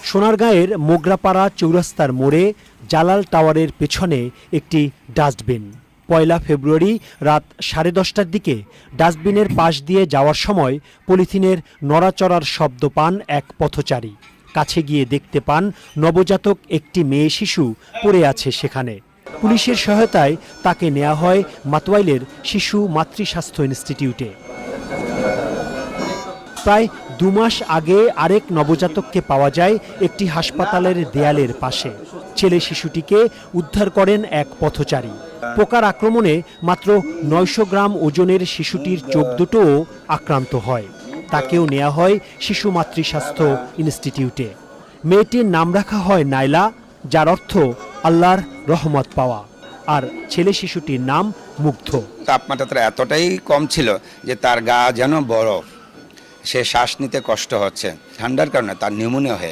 সোনারগাঁয়ের মোগরাপাড়া চৌরাস্তার মোড়ে জালাল টাওয়ারের পেছনে একটি ডাস্টবিন। ১ ফেব্রুয়ারি রাত 10:30টার দিকে ডাস্টবিনের পাশ দিয়ে যাওয়ার সময় পলিথিনের নড়াচড়ার শব্দ পান এক পথচারী। কাছে গিয়ে দেখতে পান নবজাতক একটি মেয়ে শিশু পড়ে আছে সেখানে। পুলিশের সহায়তায় তাকে নেওয়া হয় মাতোয়াইলের শিশু মাতৃস্বাস্থ্য ইনস্টিটিউটে। প্রায় 2 মাস আগে আরেক নবজাতককে পাওয়া যায় একটি হাসপাতালের দেয়ালের পাশে। ছেলে শিশুটিকে উদ্ধার করেন এক পথচারী। পোকার আক্রমণে মাত্র 900 গ্রাম ওজনের শিশুটির চোখ দুটোও আক্রান্ত হয়। তাকেও নেওয়া হয় শিশু মাতৃস্বাস্থ্য ইনস্টিটিউটে। মেয়েটির নাম রাখা হয় নাইলা, যার অর্থ আল্লাহর রহমত পাওয়া, আর ছেলে শিশুটির নাম মুগ্ধ। তাপমাত্রা এতটাই কম ছিল যে তার গা যেন বরফ, সে শ্বাস নিতে কষ্ট হচ্ছে, ঠান্ডার কারণে তার নিউমোনিয়া হয়ে